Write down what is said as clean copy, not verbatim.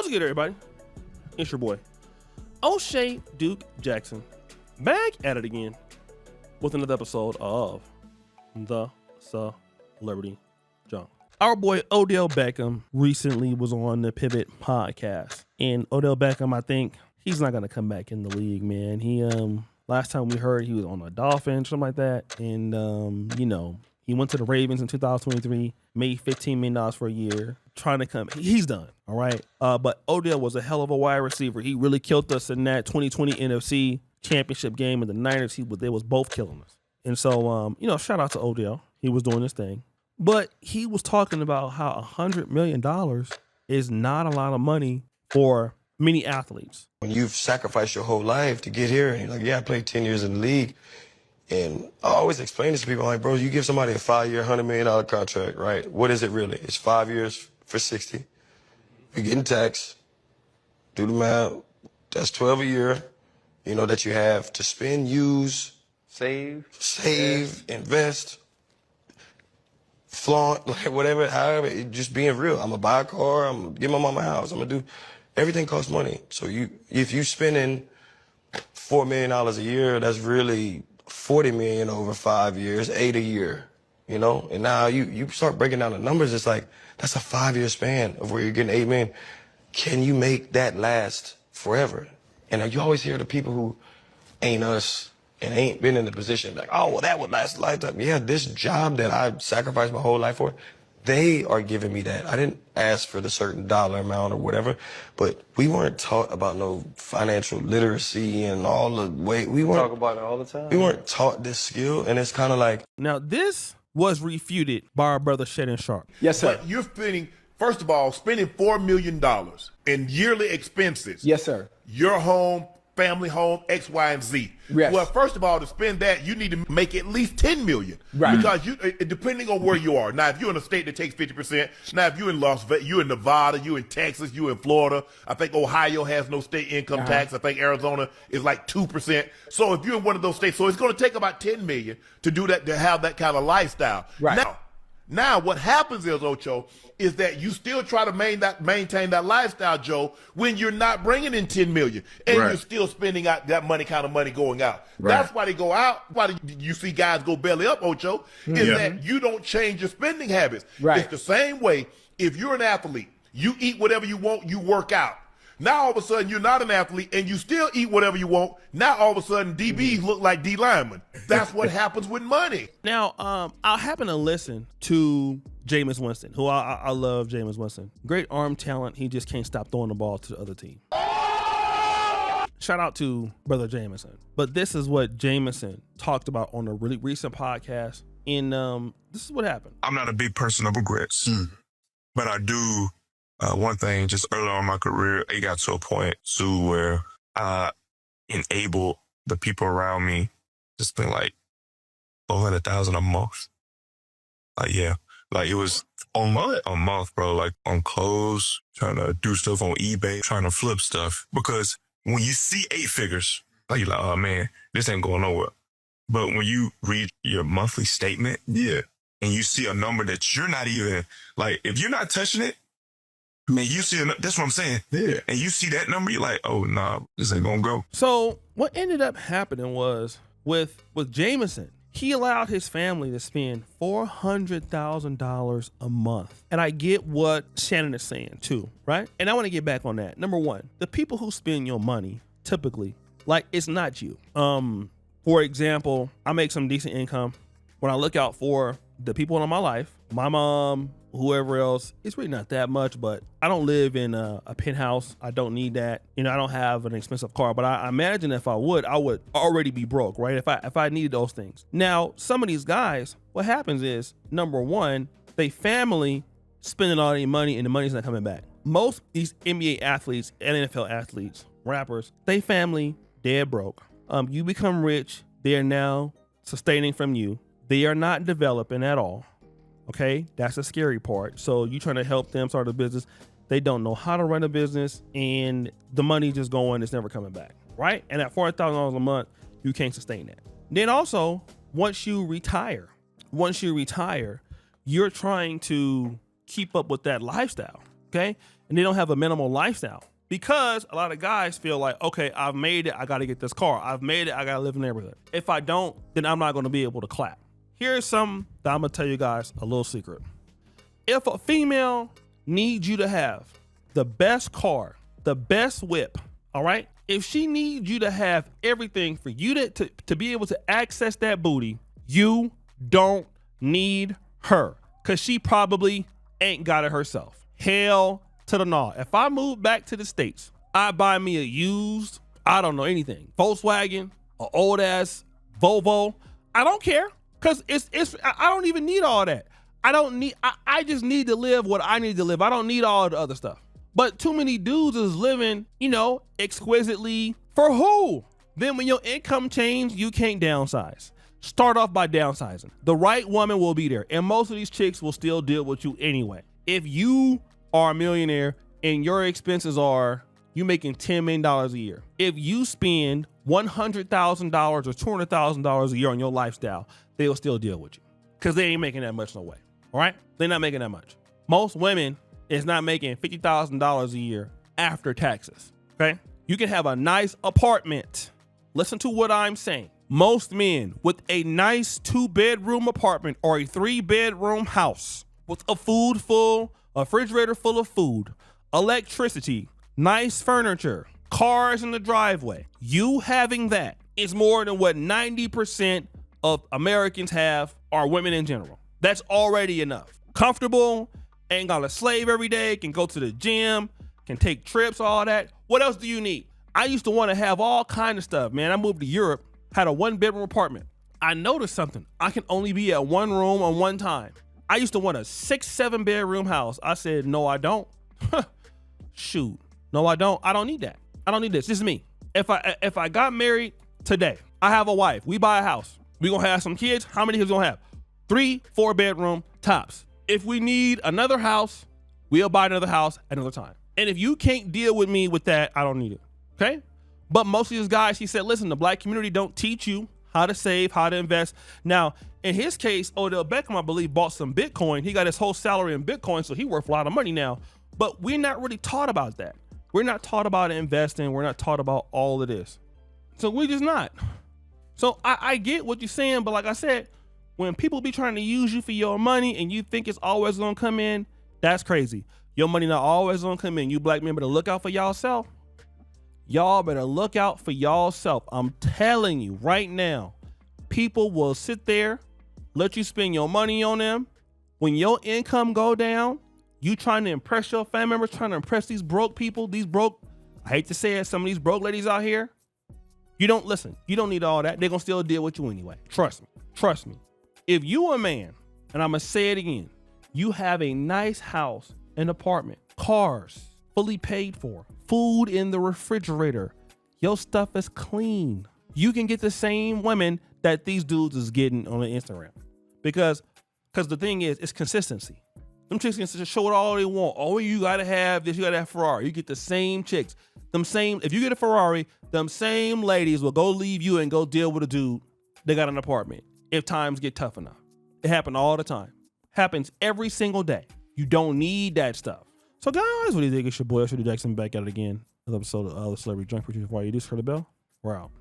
What's good, everybody? It's your boy, Oshay Duke Jackson, back at it again with another episode of The Celebrity Junk. Our boy Odell Beckham recently was on the Pivot podcast, and Odell Beckham, I think he's not gonna come back in the league, man. He last time we heard he was on the Dolphins, something like that, and he went to the Ravens in 2023, made $15 million for a year, trying to come. He's done, all right? But Odell was a hell of a wide receiver. He really killed us in that 2020 NFC Championship game in the Niners. They was both killing us. And so, shout out to Odell. He was doing his thing. But he was talking about how $100 million is not a lot of money for many athletes. When you've sacrificed your whole life to get here, and you're like, yeah, I played 10 years in the league. And I always explain this to people, like, bro, you give somebody a 5-year, $100 million contract, right? What is it really? It's 5 years for 60. You're getting taxed. Do the math. That's 12 a year, that you have to spend, use, save, invest, flaunt, like whatever, however, just being real. I'm going to buy a car. I'm going to get my mama a house. I'm going to do, everything costs money. So if you spending $4 million a year, that's really $40 million over 5 years, 8 a year, And now you start breaking down the numbers. It's like, that's a 5-year span of where you're getting $8 million. Can you make that last forever? And you always hear the people who ain't us and ain't been in the position like, oh, well, that would last a lifetime. Yeah, this job that I sacrificed my whole life for, they are giving me that. I didn't ask for the certain dollar amount or whatever, but we weren't taught about no financial literacy and all the way. We weren't talk about it all the time. We weren't taught this skill, and it's kind of like. Now, this was refuted by our brother Shannon Sharp. Yes, sir. But you're spending, first of all, $4 million in yearly expenses. Yes, sir. Your home, family home, X, Y, and Z. Yes. Well, first of all, to spend that, you need to make at least $10 million. Right. Because depending on where you are. Now, if you're in a state that takes 50%, now if you're in Las Vegas, you're in Nevada, you're in Texas, you're in Florida. I think Ohio has no state income tax. I think Arizona is like 2%. So if you're in one of those states, so it's going to take about $10 million to do that, to have that kind of lifestyle. Right. Now, what happens is, Ocho, is that you still try to maintain that lifestyle, Joe, when you're not bringing in $10 million and you're still spending out that kind of money going out. Right. That's why they go out. Why you see guys go belly up, Ocho, is that you don't change your spending habits. Right. It's the same way if you're an athlete, you eat whatever you want, you work out. Now, all of a sudden, you're not an athlete, and you still eat whatever you want. Now, all of a sudden, DBs look like D linemen. That's what happens with money. Now, I happen to listen to Jameis Winston, who I love Jameis Winston. Great arm talent. He just can't stop throwing the ball to the other team. Shout out to brother Jameson. But this is what Jameson talked about on a really recent podcast. And this is what happened. I'm not a big person of regrets, but I do. One thing, just early on in my career, it got to a point too where I enabled the people around me to spend like $400,000 a month. Like it was on a month, bro. Like on clothes, trying to do stuff on eBay, trying to flip stuff. Because when you see 8 figures, like you're like, oh man, this ain't going nowhere. But when you read your monthly statement, and you see a number that you're not even like, if you're not touching it. Man, you see, that's what I'm saying. Yeah. And you see that number, you're like, oh, nah, this ain't gonna go. So what ended up happening was with Jameson, he allowed his family to spend $400,000 a month. And I get what Shannon is saying too, right? And I want to get back on that. Number one, the people who spend your money, typically, like, it's not you. For example, I make some decent income. When I look out for the people in my life, my mom, whoever else, it's really not that much, but I don't live in a penthouse. I don't need that. I don't have an expensive car, but I imagine if I would already be broke, right? If I needed those things. Now, some of these guys, what happens is, number one, they family spending all their money and the money's not coming back. Most these NBA athletes and NFL athletes, rappers, they family dead broke. You become rich. They are now sustaining from you. They are not developing at all. Okay, that's the scary part. So you trying to help them start a business. They don't know how to run a business, and the money just going, it's never coming back, right? And at $400,000 a month, you can't sustain that. Then also, once you retire, you're trying to keep up with that lifestyle, okay? and they don't have a minimal lifestyle. Because a lot of guys feel like, okay, I've made it, I gotta get this car. I've made it, I gotta live in the neighborhood. If I don't, then I'm not gonna be able to clap. Here's something that I'm gonna tell you guys, a little secret. If a female needs you to have the best car, the best whip, all right? If she needs you to have everything for you to be able to access that booty, you don't need her, because she probably ain't got it herself. Hell to the no. If I move back to the States, I buy me a used, I don't know anything, Volkswagen, an old ass Volvo. I don't care, because I don't even need all that. I just need to live what I need to live. I don't need all the other stuff. But too many dudes is living, exquisitely for who? Then when your income change, you can't downsize. Start off by downsizing. The right woman will be there, and most of these chicks will still deal with you anyway. If you are a millionaire and your expenses are, you making $10 million a year. If you spend $100,000 or $200,000 a year on your lifestyle, they'll still deal with you, because they ain't making that much no way. All right? They're not making that much. Most women is not making $50,000 a year after taxes. Okay? You can have a nice apartment. Listen to what I'm saying. Most men with a nice 2-bedroom apartment or a 3-bedroom house with a refrigerator full of food, electricity, nice furniture, cars in the driveway. You having that is more than what 90% of Americans have, or women in general. That's already enough. Comfortable, ain't got to slave every day, can go to the gym, can take trips, all that. What else do you need? I used to want to have all kind of stuff, man. I moved to Europe, had a 1-bedroom apartment. I noticed something. I can only be at one room on one time. I used to want a 6-7 bedroom house. I said, no, I don't. Shoot. No, I don't. I don't need that. I don't need this. This is me. If I got married today, I have a wife, we buy a house, we gonna have some kids. How many kids we gonna have? 3-4 bedroom tops. If we need another house, we'll buy another house at another time. And if you can't deal with me with that, I don't need it. Okay? But most of these guys, he said, listen, the black community don't teach you how to save, how to invest. Now, in his case, Odell Beckham, I believe, bought some Bitcoin. He got his whole salary in Bitcoin, so he worth a lot of money now. But we're not really taught about that. We're not taught about investing. We're not taught about all of this. So we're just not. So I get what you're saying, but like I said, when people be trying to use you for your money and you think it's always gonna come in, that's crazy. Your money not always gonna come in. You black men better look out for y'allself. Y'all better look out for y'allself. I'm telling you right now, people will sit there, let you spend your money on them. When your income go down, you trying to impress your family members, trying to impress these broke people, I hate to say it, some of these broke ladies out here. You don't listen. You don't need all that. They're gonna still deal with you anyway. Trust me. Trust me. If you a man, and I'm gonna say it again, you have a nice house, an apartment, cars, fully paid for, food in the refrigerator, your stuff is clean, you can get the same women that these dudes is getting on the Instagram. Because the thing is, it's consistency. Them chicks can just show it all they want. Oh, you gotta have this, you gotta have Ferrari. You get the same chicks. If you get a Ferrari, them same ladies will go leave you and go deal with a dude that got an apartment if times get tough enough. It happens all the time. Happens every single day. You don't need that stuff. So guys, what do you think? It's your boy, Oshay Jackson, back at it again. Another episode of Celebrity Junk. Before you do, hit the bell. We're out.